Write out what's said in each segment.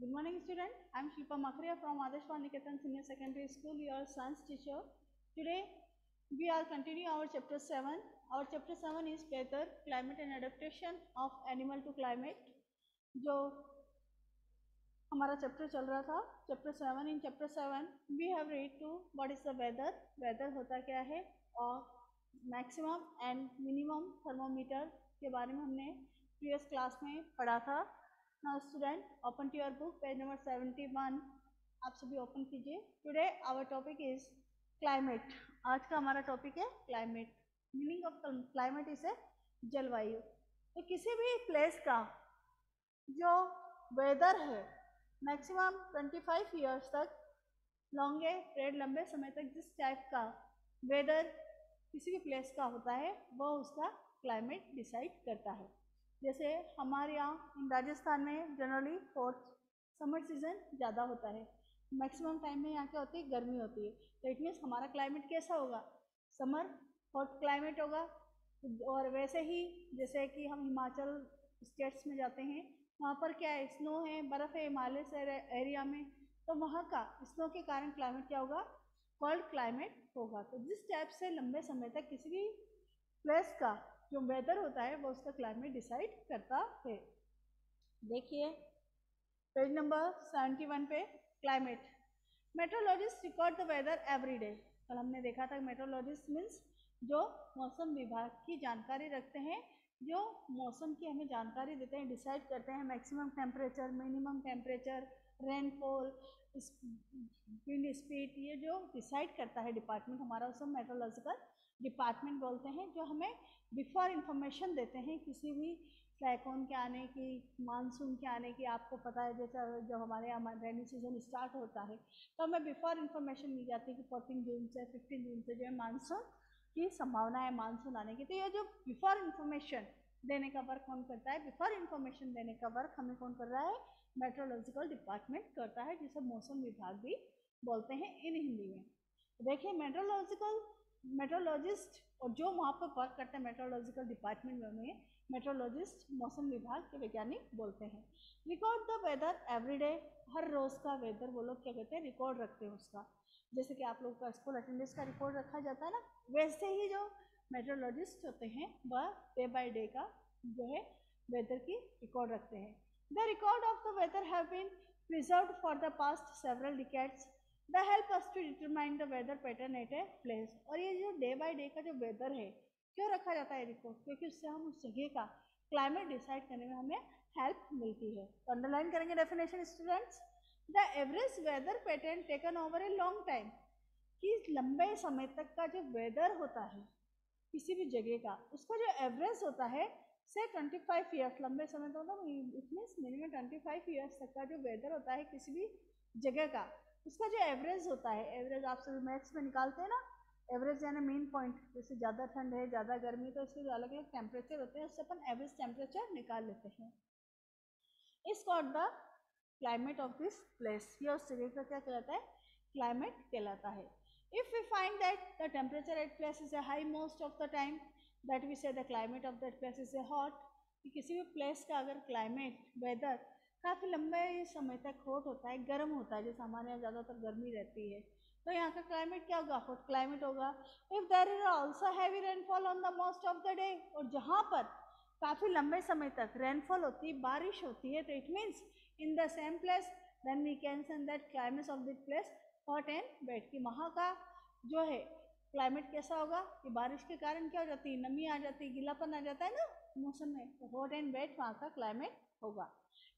Good morning, student. I am Shilpa Makhria from Adarsh Niketan Senior Secondary School, your science teacher. Today, we are continuing our chapter 7. Our chapter 7 is weather, climate and adaptation of animal to climate. जो हमारा chapter चल रहा था chapter 7. In chapter 7 we have read to what is the weather. Weather होता क्या है और maximum and minimum thermometer के बारे में हमने प्रीवियस क्लास में पढ़ा था. Now student, open to your book, page number 71. आप सभी ओपन कीजिए. Today our topic is climate. आज का हमारा टॉपिक है climate. Meaning of climate is a जलवायु. तो किसी भी प्लेस का जो वेदर है मैक्सिमम 25 ईयर्स तक, लॉन्गे पीरियड लंबे समय तक जिस टाइप का वेदर किसी भी प्लेस का होता है वह उसका क्लाइमेट डिसाइड करता है. जैसे हमारे यहाँ राजस्थान में जनरली हॉट समर सीजन ज़्यादा होता है. मैक्सिमम टाइम में यहाँ क्या होती है, गर्मी होती है. तो इट मीन्स हमारा क्लाइमेट कैसा होगा, समर हॉट क्लाइमेट होगा. और वैसे ही जैसे कि हम हिमाचल स्टेट्स में जाते हैं, वहाँ पर क्या है, स्नो है, बर्फ़ है हिमालय से एरिया में, तो वहाँ का स्नो के कारण क्लाइमेट क्या होगा, कोल्ड क्लाइमेट होगा. तो जिस टाइप से लंबे समय तक किसी भी प्लेस का जो वेदर होता है वो उसका क्लाइमेट डिसाइड करता है. देखिए पेज नंबर 71 पे climate. Meteorologist record the weather every day. कल हमने देखा था मेट्रोलॉजिस्ट मीन्स जो मौसम विभाग की जानकारी रखते हैं, जो मौसम की हमें जानकारी देते हैं, डिसाइड करते हैं maximum temperature, minimum temperature, rainfall, wind speed, ये जो डिसाइड करता है डिपार्टमेंट हमारा, उसे मेट्रोलॉजिकल डिपार्टमेंट बोलते हैं. जो हमें बिफोर इंफॉर्मेशन देते हैं किसी भी साइक्लोन के आने की, मानसून के आने की. आपको पता है जैसे जब हमारे यहाँ रेनी सीजन स्टार्ट होता है तो हमें बिफोर इंफॉर्मेशन मिल जाती है कि 14 जून से 15 जून से जो है मानसून की संभावना है मानसून आने की. तो ये जो बिफोर इंफॉर्मेशन देने का वर्क कौन करता है, बिफोर इंफॉर्मेशन देने का वर्क हमें कौन कर रहा है, मेट्रोलॉजिकल डिपार्टमेंट करता है, जिसे मौसम विभाग भी बोलते हैं इन हिंदी में. देखिए मेट्रोलॉजिस्ट और जो वहाँ पर वर्क करते हैं मेट्रोलॉजिकल डिपार्टमेंट में, मेट्रोलॉजिस्ट मौसम विभाग के वैज्ञानिक बोलते हैं. Record the weather every day. हर रोज़ का वेदर वो लोग क्या कहते हैं, रिकॉर्ड रखते हैं उसका. जैसे कि आप लोग का स्कूल अटेंडेंस का रिकॉर्ड रखा जाता है ना, वैसे ही जो मेट्रोलॉजिस्ट होते हैं वह डे बाय डे का जो है वेदर की रिकॉर्ड रखते हैं. The record of the weather have been preserved for the past several decades. The help us to determine the weather pattern at a place. और ये जो डे बाय डे का जो वेदर है क्यों रखा जाता है रिकॉर्ड, क्योंकि उससे हम उस जगह का क्लाइमेट डिसाइड करने में हमें हेल्प मिलती है. तो अंडरलाइन करेंगे definition students. The average weather pattern taken over a long time. कि लंबे समय तक का जो वेदर होता है किसी भी जगह का, उसका जो एवरेज होता है से 25 ईयर्स, लंबे समय तो इसमें मिनिमम 25 ईयर्स तक का जो वेदर होता है किसी भी जगह का, उसका जो एवरेज होता है, एवरेज आप सभी मैथ्स में निकालते हैं ना, एवरेज यानी मेन पॉइंट. जैसे ज़्यादा ठंड है, ज़्यादा गर्मी, तो इसके अलग अलग टेम्परेचर होते हैं, उससे अपन एवरेज टेम्परेचर निकाल लेते हैं. इस called the climate of this place. ये उस जगह का क्या कहलाता है, क्लाइमेट कहलाता है. If we find that the temperature at place is a high most of the time, that we say the climate of that place is a hot. कि किसी भी प्लेस का अगर क्लाइमेट वेदर काफ़ी लंबे समय तक हॉट होता है, गर्म होता है, जैसे हमारे यहाँ ज़्यादातर गर्मी रहती है, तो यहाँ का क्लाइमेट क्या होगा, हॉट क्लाइमेट होगा. If there is also heavy rainfall on the most of the day. और जहाँ पर काफ़ी लंबे समय तक रेनफॉल होती है, बारिश होती है, तो it means in the same place, then we can say that climate of this place hot and wet. कि वहाँ का जो है क्लाइमेट कैसा होगा, कि बारिश के कारण क्या हो जाती है, नमी आ जाती है, गीलापन आ जाता है ना मौसम में, तो हॉट एंड वेट वहाँ का क्लाइमेट होगा.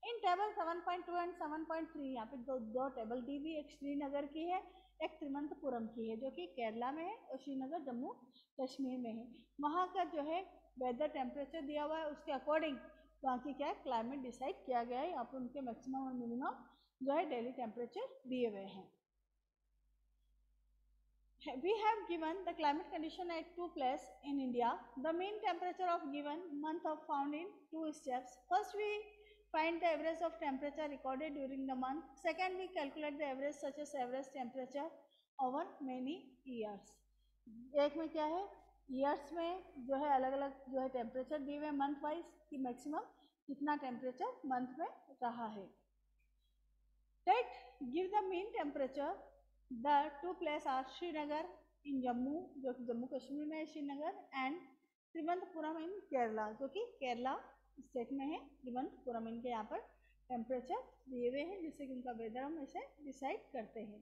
इन टेबल 7.2 एंड 7.3 यहाँ पे दो टेबल दी हुई, एक श्रीनगर की है, एक तिरुवनंतपुरम की है, जो कि केरला में है, और श्रीनगर जम्मू कश्मीर में है. वहाँ का जो है वेदर टेम्परेचर दिया हुआ है, उसके अकॉर्डिंग वहाँ की क्या है क्लाइमेट डिसाइड किया गया है. यहाँ पर उनके मैक्सिमम और मिनिमम जो है डेली टेम्परेचर दिए हुए हैं. We have given the climate condition at two places in India. The mean temperature of given month are found in two steps. First, we find the average of temperature recorded during the month. Second, we calculate the average such as average temperature over many years. एक में क्या है, years में जो है अलग अलग जो है टेम्परेचर दिए हुए मंथ वाइज कि मैक्सिमम कितना टेम्परेचर मंथ में रहा है. that give the mean temperature. The two places are Srinagar in Jammu, जो कि जम्मू कश्मीर में है श्रीनगर, एंड त्रिवंतपुरम इन केरला, जो कि केरला स्टेट में है। त्रिवंतपुरम इनके यहाँ पर टेम्परेचर दिए हुए हैं, जिससे कि उनका वेदर हम इसे डिसाइड करते हैं।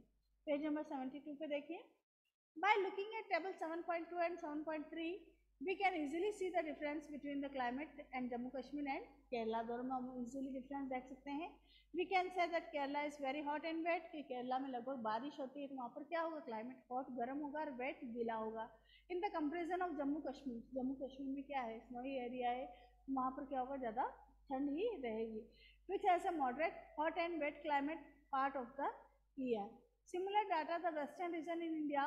पेज नंबर 72 पे देखिए। By looking at table 7.2 and 7.3, we can easily see the difference between the climate and Jammu Kashmir and Kerala. दोनों में हम easily difference देख सकते हैं। We can say that Kerala is very hot and wet, कि केरला में लगभग बारिश होती है, तो वहाँ पर क्या होगा, क्लाइमेट हॉट गर्म होगा और वेट गीला होगा। In the comparison of Jammu Kashmir, Jammu Kashmir में क्या है, स्नोई एरिया है, वहाँ पर क्या होगा, ज़्यादा ठंड ही रहेगी। Which has a moderate hot and wet climate part of the year. Similar data the western region in India,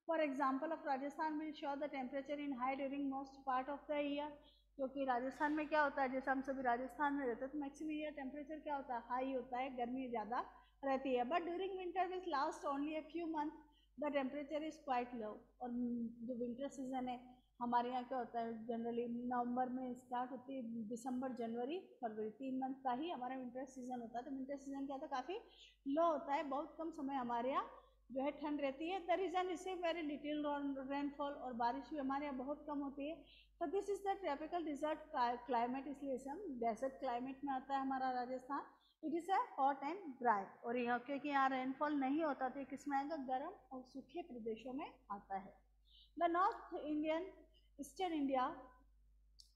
for example of Rajasthan, will show the temperature in high during most part of the year. क्योंकि राजस्थान में क्या होता है, जैसे हम सभी राजस्थान में रहते हैं, तो मैक्सिमम ईयर टेम्परेचर क्या होता है, हाई होता है, गर्मी ज़्यादा रहती है। But during winter which last only a few month the temperature is quite low. और जो विंटर सीजन है हमारे यहाँ क्या होता है, जनरली नवंबर में स्टार्ट होती है, दिसंबर जनवरी फरवरी 3 मंथ का ही हमारा विंटर सीजन होता है। तो विंटर सीजन क्या होता है, काफ़ी लो होता है, बहुत कम समय हमारे यहाँ जो है ठंड रहती है। The region receive very little rainfall, और बारिश भी हमारे यहाँ बहुत कम होती है। तो this is the tropical desert climate, इसलिए इसे हम डेजर्ट क्लाइमेट में आता है हमारा Rajasthan. It is a hot and dry, और यहाँ क्योंकि यहाँ रेनफॉल नहीं होता तो किसमें आएगा, गर्म और सूखे प्रदेशों में आता है। The north Indian eastern India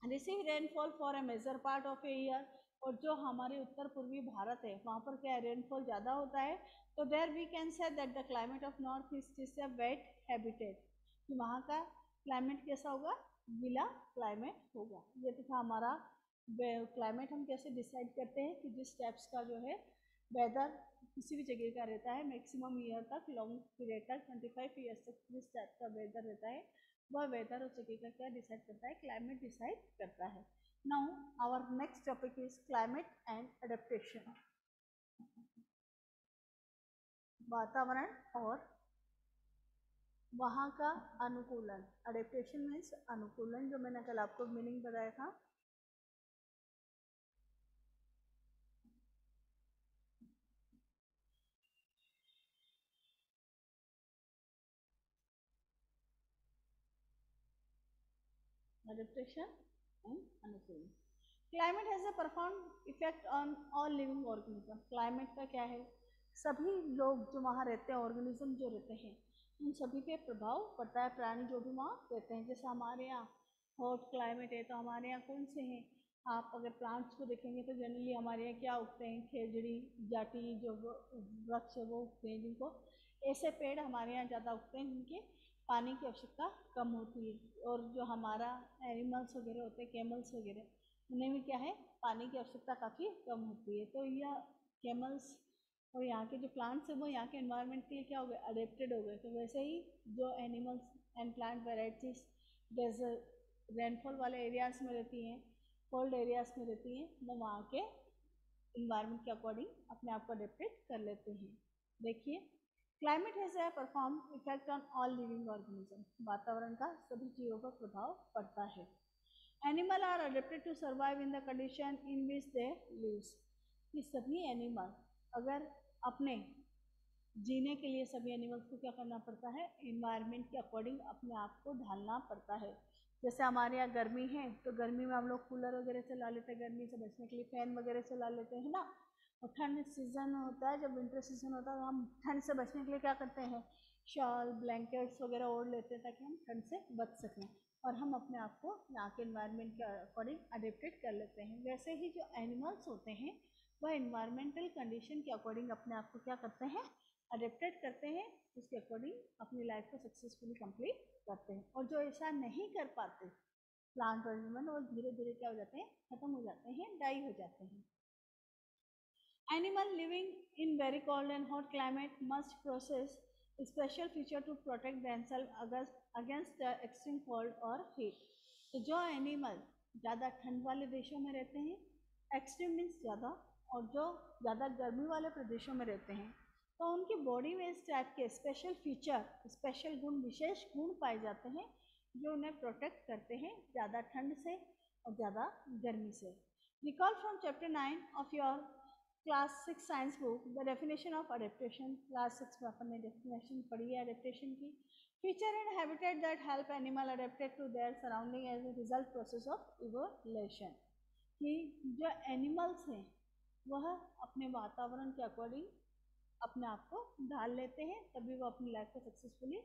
receive rainfall for a major part of a year, और जो हमारे उत्तर पूर्वी भारत है वहाँ पर क्या रेनफॉल ज़्यादा होता है। तो there we can say that the climate of north east is a wet habitat, कि वहाँ का क्लाइमेट कैसा होगा, गीला क्लाइमेट होगा। ये तो था हमारा क्लाइमेट। हम कैसे डिसाइड करते हैं कि जिस टाइप्स का जो है वेदर किसी भी जगह का रहता है, मैक्सिमम ईयर तक, लॉन्ग पीरियड तक, 25 ईयर्स तक जिस टाइप का वेदर रहता है, वह वेदर उस जगह का क्या डिसाइड करता है, क्लाइमेट डिसाइड करता है। Now our next topic is climate and adaptation, वातावरण और वहाँ का अनुकूलन। एडेप्टेशन मीन्स अनुकूलन, जो मैंने कल आपको मीनिंग बताया था। Adaptation and अनुकूलन। Climate has a profound effect on all living organism. Climate का क्या है, सभी लोग जो वहाँ रहते हैं, ऑर्गेनिज्म जो रहते हैं, उन सभी पे प्रभाव पड़ता है, प्राणी जो भी वहाँ रहते हैं। जैसे हमारे यहाँ हॉट क्लाइमेट है, तो हमारे यहाँ कौन से हैं, आप अगर प्लांट्स को देखेंगे तो जनरली हमारे यहाँ क्या उगते हैं, खेजड़ी, जाटी, जो वृक्ष है वो उगते हैं, जिनको ऐसे पेड़ हमारे यहाँ ज़्यादा उगते हैं जिनके पानी की आवश्यकता कम होती है। और जो हमारा एनिमल्स वगैरह होते हैं, कैमल्स वगैरह, उन्हें भी क्या है, पानी की आवश्यकता काफ़ी कम होती है। तो यह कैमल्स और यहाँ के जो प्लांट्स हैं वो यहाँ के एनवायरनमेंट के लिए क्या हो गए, अडेप्टेड हो गए। तो वैसे ही जो animals and plant varieties desert rainfall वाले एरियाज़ में रहती हैं, कोल्ड एरियाज़ में रहती हैं, वो वहाँ के इन्वायरमेंट के अकॉर्डिंग अपने आप को अडेप्टेड कर लेते हैं। देखिए, climate has a perform effect on all living organism. वातावरण का सभी जीवों पर प्रभाव पड़ता है। Animal are adapted to survive in the condition in which they lives. कि सभी एनिमल अगर अपने जीने के लिए, सभी एनिमल्स को क्या करना पड़ता है, इन्वायरमेंट के अकॉर्डिंग अपने आप को ढालना पड़ता है। जैसे हमारे यहाँ गर्मी है तो गर्मी में हम लोग कूलर वगैरह चला लेते हैं, गर्मी से बचने के लिए फैन वगैरह चला लेते हैं ना। और ठंड सीजन होता है, जब विंटर सीजन होता है, तो हम ठंड से बचने के लिए क्या करते हैं, शॉल ब्लैंकेट्स वगैरह ओढ़ लेते हैं ताकि हम ठंड से बच सकें, और हम अपने आप को यहाँ के इन्वायरमेंट के अकॉर्डिंग अडेप्टेड कर लेते हैं। वैसे ही जो एनिमल्स होते हैं वह इन्वायरमेंटल कंडीशन के अकॉर्डिंग अपने आप को क्या करते हैं, अडेप्टेड करते हैं, उसके अकॉर्डिंग अपनी लाइफ को सक्सेसफुली कंप्लीट करते हैं। और जो ऐसा नहीं कर पाते प्लांट और एनिमल, वो धीरे धीरे क्या हो जाते हैं, खत्म हो जाते हैं, डाई हो जाते हैं। Animal living in very cold and hot climate must possess a special feature to protect themselves against the extreme cold or heat. तो जो एनिमल ज़्यादा ठंड वाले देशों में रहते हैं, एक्सट्रीम मीन्स ज़्यादा, और जो ज़्यादा गर्मी वाले प्रदेशों में रहते हैं, तो उनकी बॉडी में इस टाइप के स्पेशल फीचर, स्पेशल गुण, विशेष गुण पाए जाते हैं जो उन्हें प्रोटेक्ट करते हैं ज़्यादा ठंड से और ज़्यादा गर्मी से। Recall from chapter 9 of your class 6 science book the definition of adaptation, class 6 में अपन ने डेफिनेशन पढ़ी है अडेप्टेशन की। Feature and habitat that help animal adapted to their surrounding as a result process of evolution, कि जो animals हैं वह अपने वातावरण के अकॉर्डिंग अपने आप को ढाल लेते हैं, तभी वो अपनी लाइफ को सक्सेसफुली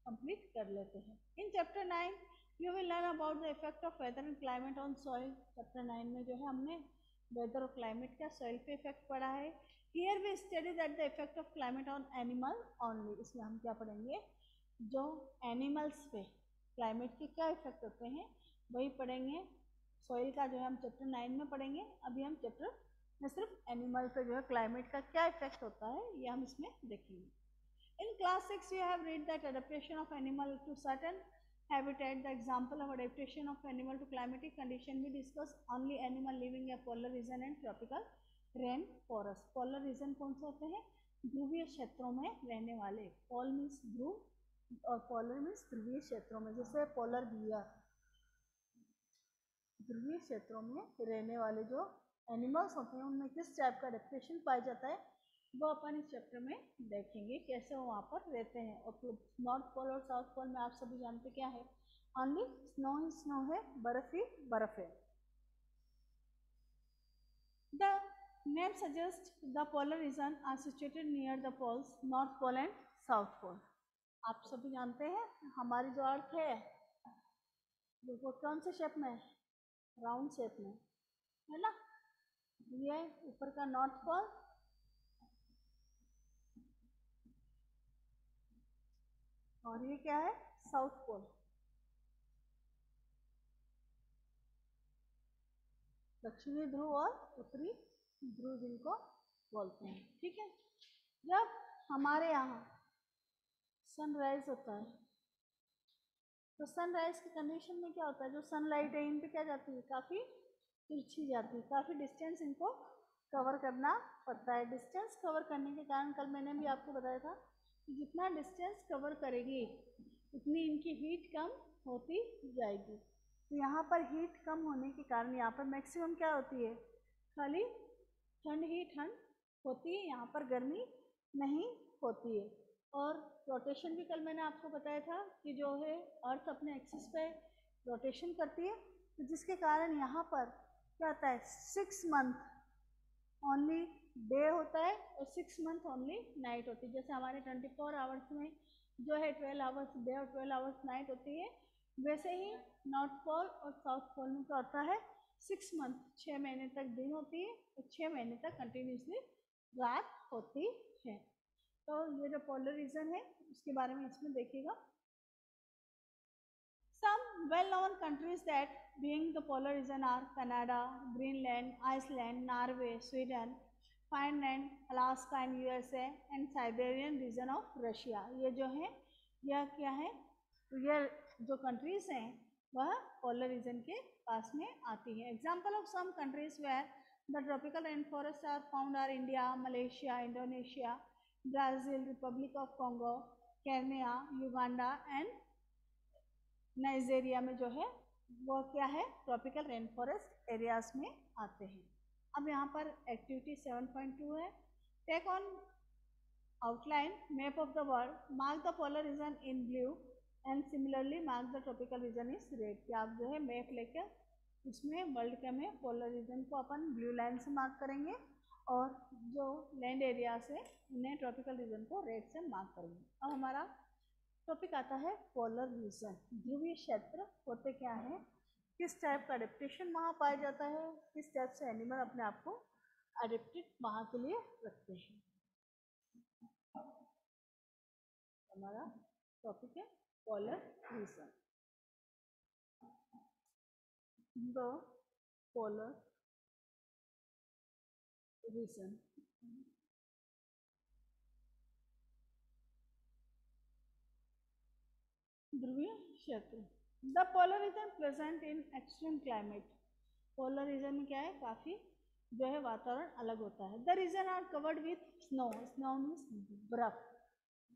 कंप्लीट कर लेते हैं। In chapter 9 you will learn about the effect of weather and climate on soil. Chapter 9 में जो है हमने वेदर और क्लाइमेट का सॉइल पे इफेक्ट पढ़ा है। Here we study that the effect of climate on animal only. इसमें हम क्या पढ़ेंगे, जो एनिमल्स पे क्लाइमेट के क्या इफेक्ट होते हैं वही पढ़ेंगे। सॉइल का जो है हम चैप्टर 9 में पढ़ेंगे। अभी हम चैप्टर में सिर्फ एनिमल पे जो है क्लाइमेट का क्या इफेक्ट होता है ये हम इसमें देखेंगे। In class 6 you have read that adaptation of animal to certain habitat. The example of adaptation of animal to climatic condition we discuss only animal living in polar region and tropical rain forest. Polar region कौन से होते हैं, ध्रुवीय क्षेत्रों में रहने वाले। Pole means ध्रुव और पोलर मीन्स ध्रुवीय क्षेत्रों में, जैसे पोलर बियर, ध्रुवीय क्षेत्रों में रहने वाले जो एनिमल्स होते हैं उनमें किस टाइप का अडेप्टेशन पाया जाता है वो अपन इस चैप्टर में देखेंगे, कैसे वो वहाँ पर रहते हैं। और नॉर्थ पोल और साउथ पोल में आप सभी जानते क्या है, ओनली स्नो ही स्नो है, बर्फ ही बर्फ है। The name suggest the polar region are situated near the poles north pole and south pole. आप सभी जानते हैं हमारी जो अर्थ है वो कौन से शेप में, राउंड शेप में है ना। ये ऊपर का नॉर्थ पोल और ये क्या है, साउथ पोल। दक्षिणी ध्रुव और उत्तरी ध्रुव जिनको बोलते हैं, ठीक है। जब हमारे यहाँ सनराइज होता है तो सनराइज की कंडीशन में क्या होता है, जो सनलाइट है इन पे क्या जाती है, काफ़ी तिरछी जाती है, काफ़ी डिस्टेंस इनको कवर करना पड़ता है। डिस्टेंस कवर करने के कारण कल मैंने भी आपको बताया था कि जितना डिस्टेंस कवर करेगी उतनी इनकी हीट कम होती जाएगी। तो यहाँ पर हीट कम होने के कारण यहाँ पर मैक्सिमम क्या होती है, खाली ठंड ही ठंड होती है, यहाँ पर गर्मी नहीं होती है। और रोटेशन भी कल मैंने आपको बताया था कि जो है अर्थ अपने एक्सिस पे रोटेशन करती है, तो जिसके कारण यहाँ पर क्या होता है, 6 मंथ ओनली डे होता है और 6 मंथ ओनली नाइट होती है। जैसे हमारे 24 आवर्स में जो है 12 आवर्स डे और 12 आवर्स नाइट होती है, वैसे ही नॉर्थ पोल और साउथ पोल में क्या होता है, 6 मंथ 6 महीने तक दिन होती है और 6 महीने तक कंटिन्यूसली रात होती है। तो ये जो पोलर रीजन है उसके बारे में इसमें देखिएगा। Some well-known countries that being the polar region are Canada, Greenland, Iceland, Norway, Sweden, Finland, Alaska and USA and Siberian region of Russia। ये जो है यह क्या है, तो ये जो कंट्रीज हैं वह पोलर रीजन के पास में आती हैं। Example of some countries where the tropical rain forest are found are India, Malaysia, Indonesia, Brazil, Republic of Congo, Kenya, Uganda and Nigeria में जो है वो क्या है, ट्रॉपिकल रेन फॉरेस्ट एरियाज में आते हैं। अब यहाँ पर एक्टिविटी 7.2 है, take on outline map of the world, mark the polar region in blue and similarly mark the tropical region is red. कि आप जो है मैप लेकर उसमें वर्ल्ड के में पोलर रीजन को अपन ब्लू लाइन से मार्क करेंगे और जो लैंड एरिया से उन्हें ट्रॉपिकल रीजन को रेड से मार्क करेंगे। अब हमारा टॉपिक आता है पोलर रीजन। ध्रुवीय क्षेत्र होते क्या हैं, किस टाइप का अडेप्टेशन वहाँ पाया जाता है, किस टाइप से एनिमल अपने आप को अडेप्टेड वहाँ के लिए रखते हैं। हमारा टॉपिक है polar region. The polar reason ध्रुवीय क्षेत्र। The polar region present in extreme climate. Polar region में क्या है, काफ़ी जो है वातावरण अलग होता है। The region are covered with snow, snow means बर्फ।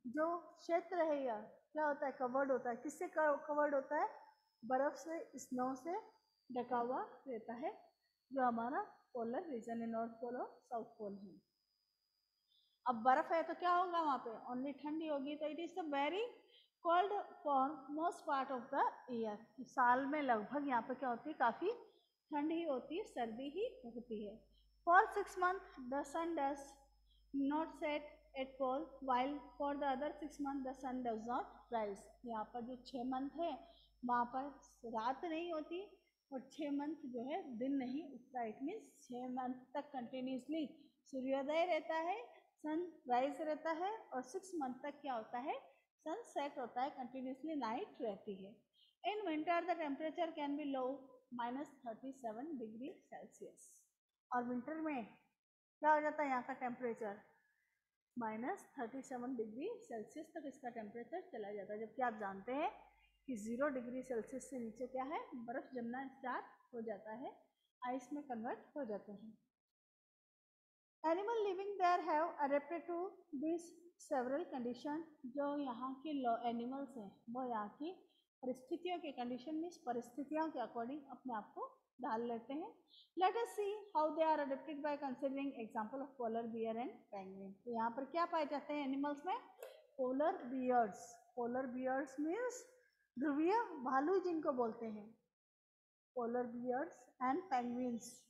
जो क्षेत्र है यह क्या होता है, कवर्ड होता है, किससे कवर्ड होता है, बर्फ से, स्नो से ढका हुआ रहता है जो हमारा पोलर रीजन है, नॉर्थ पोल और साउथ पोल है। अब बर्फ है तो क्या होगा वहाँ पे, ओनली ठंडी होगी, तो it is the very cold for most part of the year. साल में लगभग यहाँ पे क्या होती है, काफ़ी ठंड ही होती है, सर्दी ही होती है। For 6 months the sun does not set at pole while for the other 6 months the sun does not rise. यहाँ पर जो 6 month है वहाँ पर रात नहीं होती और 6 month जो है दिन नहीं उगता। इट मीन्स 6 month तक कंटिन्यूसली सूर्योदय रहता है, सन राइज रहता है, और 6 month तक क्या होता है, सन सेट होता है, कंटिन्यूसली नाइट रहती है। In winter the temperature can be low -37 degree Celsius. और विंटर में क्या हो जाता है, यहाँ का टेम्परेचर -37 डिग्री सेल्सियस तक इसका टेम्परेचर चला जाता है। जबकि आप जानते हैं कि 0 डिग्री सेल्सियस से नीचे क्या है, बर्फ़ जमना स्टार्ट हो जाता है, आइस में कन्वर्ट हो जाते हैं। Animal living there have adapted to this several condition. जो यहाँ के एनिमल्स हैं वो यहाँ की परिस्थितियों के कंडीशन में परिस्थितियों के अकॉर्डिंग अपने आप को डाल लेते हैं। Let us see how they are adapted by considering example of polar bear and penguin. तो यहाँ पर क्या पाए जाते हैं एनिमल्स में, polar bears. Polar bears means ध्रुवीय भालू जिनको बोलते हैं, polar bears and penguins.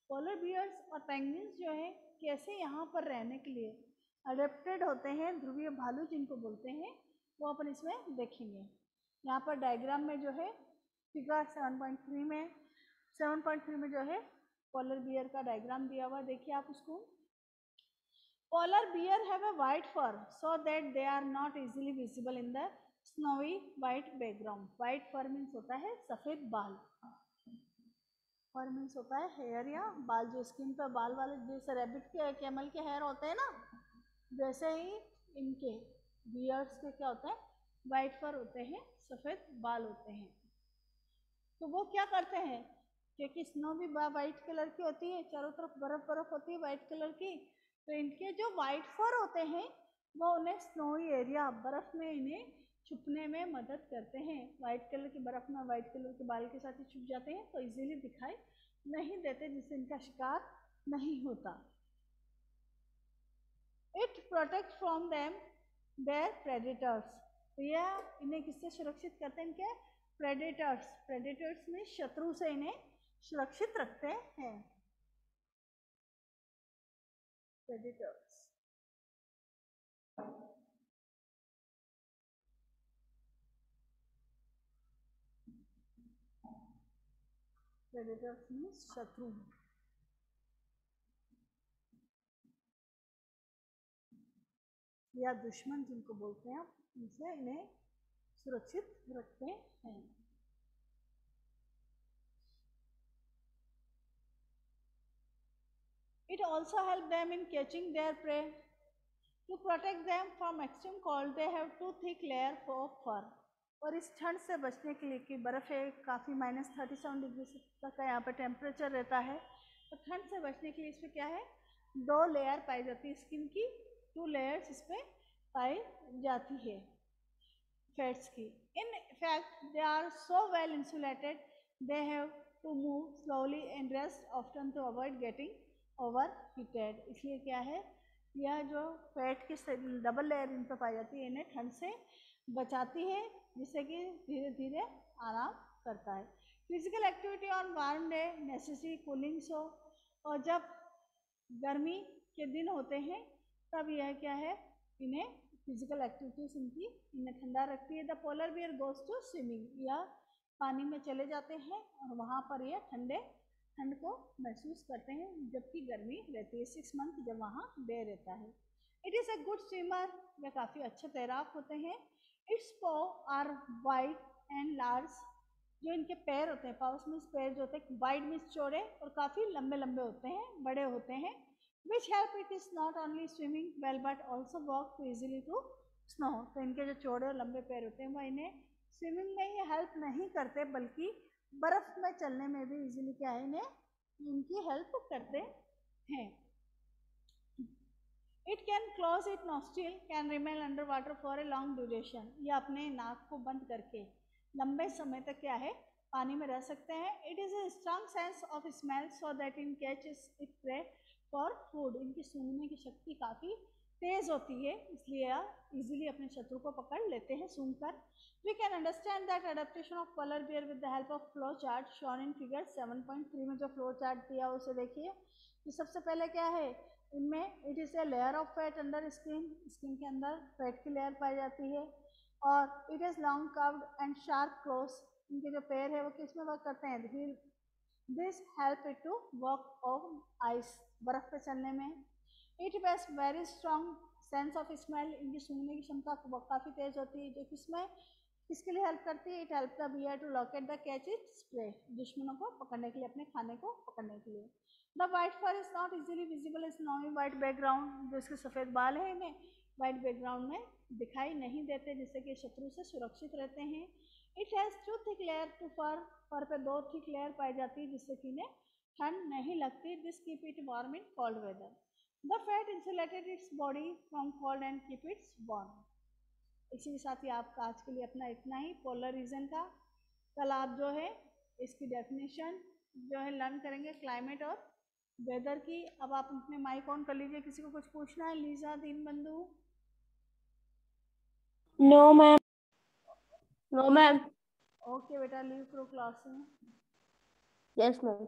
Polar bears और पेंगुइन्स जो है कैसे यहाँ पर रहने के लिए अडेप्टेड होते हैं, ध्रुवीय भालू जिनको बोलते हैं, वो अपन इसमें देखेंगे। यहाँ पर डायग्राम में जो है फिगर 7.3 में जो है पोलर बियर का डायग्राम दिया हुआ, देखिए आप उसको। Polar bear have a white fur so that they are not easily visible in the snowy white background. White fur means होता है सफ़ेद बाल, फर मीन्स होता है हेयर या बाल, जो स्किन पर बाल वाले, जैसे रैबिट के कैमल के हेयर होते हैं ना, वैसे ही इनके बियर्ड्स के क्या होता है, वाइट फर होते हैं, सफ़ेद बाल होते हैं। तो वो क्या करते हैं, क्योंकि स्नो भी वाइट कलर की होती है, चारों तरफ बर्फ बर्फ होती है वाइट कलर की, तो इनके जो वाइट फर होते हैं वो उन्हें स्नोई एरिया, बर्फ़ में इन्हें छुपने में मदद करते हैं। वाइट कलर की बर्फ़ में वाइट कलर के बाल के साथ ही छुप जाते हैं, तो इजीली दिखाई नहीं देते, जिससे इनका शिकार नहीं होता। It protect from them their predators. तो यह इन्हें किससे सुरक्षित करते हैं, इनके प्रेडेटर्स। प्रेडेटर्स में शत्रु से इन्हें सुरक्षित रखते हैं। प्रेडेटर्स, प्रेडेटर्स मीन्स शत्रु या दुश्मन जिनको बोलते हैं, उनसे इन्हें सुरक्षित रखते हैं। It also helps them in catching their prey. To protect them from extreme cold, they have two thick layer of fur. और इस ठंड से बचने के लिए, कि बर्फ़ है काफ़ी -37 डिग्री तक का यहाँ पर टेम्परेचर रहता है, तो ठंड से बचने के लिए इसमें क्या है, 2 लेयर पाई जाती है स्किन की, 2 लेयर्स इस पर पाई जाती है फैट्स की। In fact they are so well insulated they have to move slowly and rest often to avoid getting over heated. इसलिए क्या है, यह जो फैट की डबल लेयर इन पर पाई जाती है, इन्हें ठंड से बचाती है, जिससे कि धीरे धीरे आराम करता है। Physical activity on warm day necessary cooling show. और जब गर्मी के दिन होते हैं तब यह क्या है, इन्हें फिजिकल एक्टिविटीज इनकी इन्हें ठंडा रखती है। The polar bear goes to swimming, या पानी में चले जाते हैं और वहाँ पर यह ठंड को महसूस करते हैं, जबकि गर्मी रहती है 6 मंथ जब वहाँ डे रहता है। It is a good swimmer, वे काफ़ी अच्छे तैराक होते हैं। इट्स पॉ आर वाइड एंड लार्ज, जो इनके पैर होते हैं, पाउस मीन्स पैर जो होते हैं, वाइड मीन्स चौड़े और काफ़ी लंबे लंबे होते हैं, बड़े होते हैं। Which help it is not only swimming well but also walk to easily to snow. तो इनके जो चौड़े और लंबे पैर होते हैं वो इन्हें स्विमिंग में ही हेल्प नहीं करते, बल्कि बर्फ़ में चलने में भी इजीली क्या है, इन्हें इनकी हेल्प करते हैं। It can close it nostril can remain under water for a long duration. ये अपने नाक को बंद करके लंबे समय तक क्या है, पानी में रह सकते हैं। It is a strong sense of smell so that in catches it prey for food. इनकी सूंघने की शक्ति काफ़ी तेज होती है, इसलिए इजीली अपने शत्रु को पकड़ लेते हैं सूंघकर। We can understand that adaptation of polar bear with the help of flow chart shown in figure 7.3 में जो फ्लो चार्ट दिया उसे देखिए। तो सबसे पहले क्या है इनमें, it is a layer of fat under skin, skin के अंदर फैट की लेयर पाई जाती है। और it is long curved and sharp close, इनके जो पैर है वो किस में वर्क करते हैं, this help it to work on ice, बर्फ पे चलने में। It has very strong sense of smell, इनकी सूंघने की क्षमता काफ़ी तेज होती है, जो किसके लिए हेल्प करती है, it help the bear to locate the catch its prey, दुश्मनों को पकड़ने के लिए, अपने खाने को पकड़ने के लिए। The white fur is not easily visible is non white background, जो इसके सफ़ेद बाल है इन्हें वाइट बैकग्राउंड में दिखाई नहीं देते, जिससे कि शत्रु से सुरक्षित रहते हैं। It has 2 thick layer to fur पे 2 थिक लेयर पाई जाती है, जिससे कि इन्हें ठंड नहीं लगती। This keep it warm in cold weather. The fat insulated its body from cold and keep its warm. इसी के साथ ही आपका आज के लिए अपना इतना ही पोलर रीजन का। कल आप जो है इसकी डेफिनेशन जो है लर्न करेंगे क्लाइमेट और वेदर की। अब आप अपने माइक ऑन कर लीजिए, किसी को कुछ पूछना है? Lisa, Deenbandhu? No ma'am. No ma'am. Okay बेटा, लीव करो क्लास में। Yes ma'am.